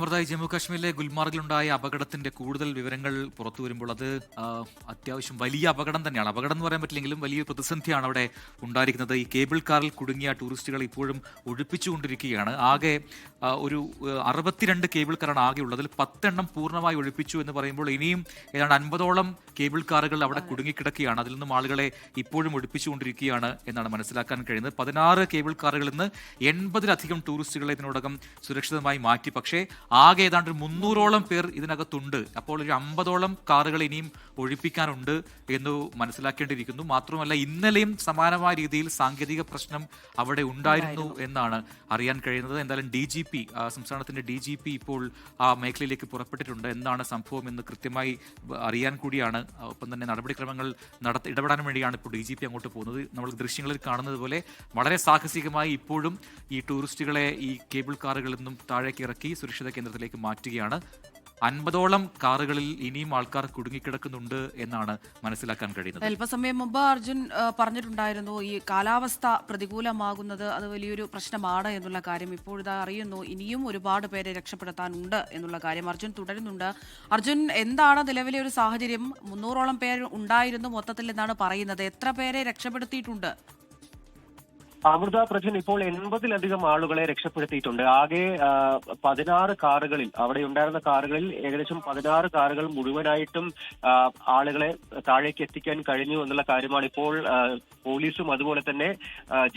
അമൃതായി ജമ്മു കാശ്മീരിലെ ഗുൽമാർഗിലുണ്ടായ അപകടത്തിന്റെ കൂടുതൽ വിവരങ്ങൾ പുറത്തു വരുമ്പോൾ അത് അത്യാവശ്യം വലിയ അപകടം തന്നെയാണ്. അപകടം എന്ന് പറയാൻ പറ്റില്ലെങ്കിലും വലിയ പ്രതിസന്ധിയാണ് അവിടെ ഉണ്ടായിരിക്കുന്നത്. ഈ കേബിൾ കാറിൽ കുടുങ്ങിയ ടൂറിസ്റ്റുകൾ ഇപ്പോഴും ഒഴിപ്പിച്ചുകൊണ്ടിരിക്കുകയാണ്. ആകെ ഒരു 62 കേബിൾ കാറാണ് ആകെ ഉള്ളത്. അതിൽ 10 എണ്ണം പൂർണ്ണമായി ഒഴിപ്പിച്ചു എന്ന് പറയുമ്പോൾ ഇനിയും ഏതാണ്ട് 50ഓളം കേബിൾ കാറുകൾ അവിടെ കുടുങ്ങിക്കിടക്കുകയാണ്. അതിൽ നിന്നും ആളുകളെ ഇപ്പോഴും ഒഴിപ്പിച്ചുകൊണ്ടിരിക്കുകയാണ് എന്നാണ് മനസ്സിലാക്കാൻ കഴിയുന്നത്. 16 കേബിൾ കാറുകളിൽ നിന്ന് 80-ലധികം ടൂറിസ്റ്റുകളെ ഇതിനോടകം സുരക്ഷിതമായി മാറ്റി. പക്ഷേ ആകെ ഏതാണ്ട് 300ഓളം പേർ ഇതിനകത്തുണ്ട്. അപ്പോൾ ഒരു 50ഓളം കാറുകൾ ഇനിയും ഒഴിപ്പിക്കാനുണ്ട് എന്ന് മനസ്സിലാക്കേണ്ടിയിരിക്കുന്നു. മാത്രമല്ല ഇന്നലെയും സമാനമായ രീതിയിൽ സാങ്കേതിക പ്രശ്നം അവിടെ ഉണ്ടായിരുന്നു എന്നാണ് അറിയാൻ കഴിയുന്നത്. എന്തായാലും DGP സംസ്ഥാനത്തിന്റെ DGP ഇപ്പോൾ ആ മേഖലയിലേക്ക് പുറപ്പെട്ടിട്ടുണ്ട്. എന്താണ് സംഭവം എന്ന് കൃത്യമായി അറിയാൻ കൂടിയാണ്. ഒപ്പം തന്നെ നടപടിക്രമങ്ങൾ ഇടപെടാൻ വേണ്ടിയാണ് ഇപ്പോൾ DGP അങ്ങോട്ട് പോകുന്നത്. നമ്മൾ ദൃശ്യങ്ങളിൽ കാണുന്നത് പോലെ വളരെ സാഹസികമായി ഇപ്പോഴും ഈ ടൂറിസ്റ്റുകളെ ഈ കേബിൾ കാറുകളിൽ നിന്നും താഴേക്ക് ഇറക്കി സുരക്ഷിത കേന്ദ്രത്തിലേക്ക് മാറ്റുകയാണ്. 50ഓളം കാറുകളിൽ ഇനിയും ആൾക്കാർ കുടുങ്ങിക്കിടക്കുന്നുണ്ട് എന്നാണ് മനസ്സിലാക്കാൻ കഴിയുന്നത്. അല്പസമയം മുമ്പ് അർജുൻ പറഞ്ഞിട്ടുണ്ടായിരുന്നു ഈ കാലാവസ്ഥ പ്രതികൂലമാകുന്നത് അത് വലിയൊരു പ്രശ്നമാണ് എന്നുള്ള കാര്യം. ഇപ്പോഴിതാ അറിയുന്നു ഇനിയും ഒരുപാട് പേരെ രക്ഷപ്പെടുത്താനുണ്ട് എന്നുള്ള കാര്യം. അർജുൻ തുടരുന്നുണ്ട്. അർജുൻ, എന്താണ് നിലവിലെ ഒരു സാഹചര്യം? 300ഓളം പേർ ഉണ്ടായിരുന്നു മൊത്തത്തിൽ എന്നാണ് പറയുന്നത്. എത്ര പേരെ രക്ഷപ്പെടുത്തിയിട്ടുണ്ട്? അമൃത പ്രജൻ, ഇപ്പോൾ 80-ലധികം ആളുകളെ രക്ഷപ്പെടുത്തിയിട്ടുണ്ട്. ആകെ 16 കാറുകളിൽ, അവിടെ ഉണ്ടായിരുന്ന കാറുകളിൽ ഏകദേശം 16 കാറുകൾ മുഴുവനായിട്ടും ആളുകളെ താഴേക്ക് എത്തിക്കാൻ കഴിഞ്ഞു എന്നുള്ള കാര്യമാണ് ഇപ്പോൾ പോലീസും അതുപോലെ തന്നെ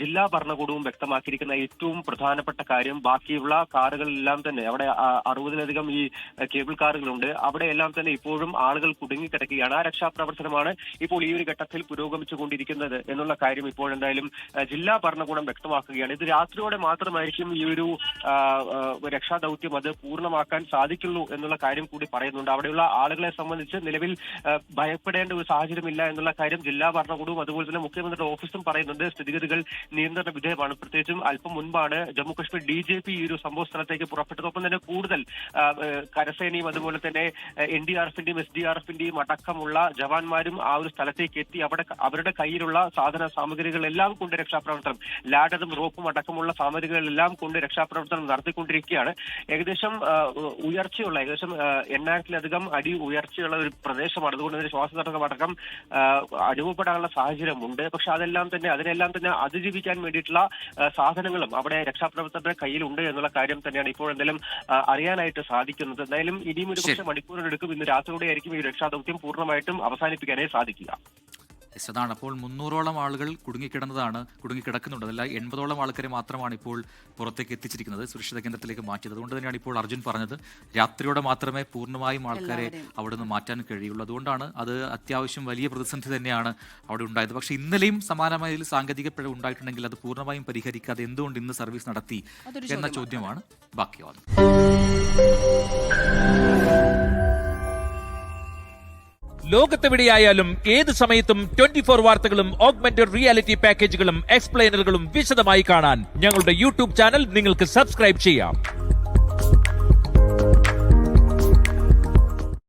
ജില്ലാ ഭരണകൂടവും വ്യക്തമാക്കിയിരിക്കുന്ന ഏറ്റവും പ്രധാനപ്പെട്ട കാര്യം. ബാക്കിയുള്ള കാറുകളെല്ലാം തന്നെ, അവിടെ 60-ലധികം ഈ കേബിൾ കാറുകളുണ്ട്, അവിടെയെല്ലാം തന്നെ ഇപ്പോഴും ആളുകൾ കുടുങ്ങിക്കിടക്കുകയാണ്. ആ രക്ഷാപ്രവർത്തനമാണ് ഇപ്പോൾ ഈ ഒരു ഘട്ടത്തിൽ പുരോഗമിച്ചുകൊണ്ടിരിക്കുന്നത് എന്നുള്ള കാര്യം ഇപ്പോഴെന്തായാലും ജില്ലാ ഭരണകൂടം വ്യക്തമാക്കുകയാണ്. ഇത് രാത്രിയോടെ മാത്രമായിരിക്കും ഈ ഒരു രക്ഷാദൌത്യം അത് പൂർണ്ണമാക്കാൻ സാധിക്കുള്ളൂ എന്നുള്ള കാര്യം കൂടി പറയുന്നുണ്ട്. അവിടെയുള്ള ആളുകളെ സംബന്ധിച്ച് നിലവിൽ ഭയപ്പെടേണ്ട ഒരു സാഹചര്യമില്ല എന്നുള്ള കാര്യം ജില്ലാ ഭരണകൂടവും അതുപോലെ തന്നെ മുഖ്യമന്ത്രിയുടെ ഓഫീസും പറയുന്നുണ്ട്. സ്ഥിതിഗതികൾ നിയന്ത്രണ വിധേയമാണ്. പ്രത്യേകിച്ചും അല്പം മുൻപാണ് ജമ്മു കാശ്മീർ DGP ഈ ഒരു സംഭവ സ്ഥലത്തേക്ക് പുറപ്പെട്ടത്. ഒപ്പം തന്നെ കൂടുതൽ കരസേനയും അതുപോലെ തന്നെ NDRFന്റെയും SDRFന്റെയും അടക്കമുള്ള ജവാന്മാരും ആ ഒരു സ്ഥലത്തേക്ക് എത്തി അവരുടെ കയ്യിലുള്ള സാധന സാമഗ്രികളെല്ലാം കൊണ്ട് രക്ഷാപ്രവർത്തനം, ലാഡറും റോപ്പും അടക്കമുള്ള സാമഗ്രികളെല്ലാം കൊണ്ട് രക്ഷാപ്രവർത്തനം നടത്തിക്കൊണ്ടിരിക്കുകയാണ്. ഏകദേശം ഉയർച്ചയുള്ള 8000-ലധികം അടി ഉയർച്ചയുള്ള ഒരു പ്രദേശമാണ്. അതുകൊണ്ട് തന്നെ ശ്വാസതടസ്സം അടക്കം അനുഭവപ്പെടാനുള്ള സാഹചര്യമുണ്ട്. പക്ഷെ അതിനെല്ലാം തന്നെ അതിജീവിക്കാൻ വേണ്ടിയിട്ടുള്ള സാധനങ്ങളും അവിടെ രക്ഷാപ്രവർത്തകരുടെ കയ്യിലുണ്ട് എന്നുള്ള കാര്യം തന്നെയാണ് ഇപ്പോൾ എന്തായാലും അറിയാനായിട്ട് സാധിക്കുന്നത്. എന്തായാലും ഇനിയും ഒരു പക്ഷേ മണിക്കൂറിനെടുക്കും. ഇന്ന് രാത്രിയോടെ ആയിരിക്കും ഈ രക്ഷാദൌത്യം പൂർണ്ണമായിട്ടും അവസാനിപ്പിക്കാനേ സാധിക്കുക. അതാണ്. അപ്പോൾ 300ഓളം ആളുകൾ കുടുങ്ങിക്കിടക്കുന്നുണ്ട്. അതല്ല 80ഓളം ആൾക്കാരെ മാത്രമാണ് ഇപ്പോൾ പുറത്തേക്ക് എത്തിച്ചിരിക്കുന്നത്, സുരക്ഷിത കേന്ദ്രത്തിലേക്ക് മാറ്റിയത്. അതുകൊണ്ട് തന്നെയാണ് ഇപ്പോൾ അർജുൻ പറഞ്ഞത് രാത്രിയോടെ മാത്രമേ പൂർണ്ണമായും ആൾക്കാരെ അവിടെ നിന്ന് മാറ്റാൻ കഴിയുള്ളൂ. അതുകൊണ്ടാണ് അത് അത്യാവശ്യം വലിയ പ്രതിസന്ധി തന്നെയാണ് അവിടെ ഉണ്ടായത്. പക്ഷേ ഇന്നലെയും സമാനമായ സാങ്കേതിക പിഴവ് ഉണ്ടായിട്ടുണ്ടെങ്കിൽ അത് പൂർണ്ണമായും പരിഹരിക്കാതെ എന്തുകൊണ്ട് ഇന്ന് സർവീസ് നടത്തി എന്ന ചോദ്യമാണ് ബാക്കിയാവുന്നത്. ലോകത്തെവിടെയായാലും ഏത് സമയത്തും 24 വാർത്തകളും ഓഗ്മെന്റഡ് റിയാലിറ്റി പാക്കേജുകളും എക്സ്പ്ലെയിനറുകളും വിശദമായി കാണാൻ ഞങ്ങളുടെ YouTube ചാനൽ നിങ്ങൾക്ക് സബ്സ്ക്രൈബ് ചെയ്യാം.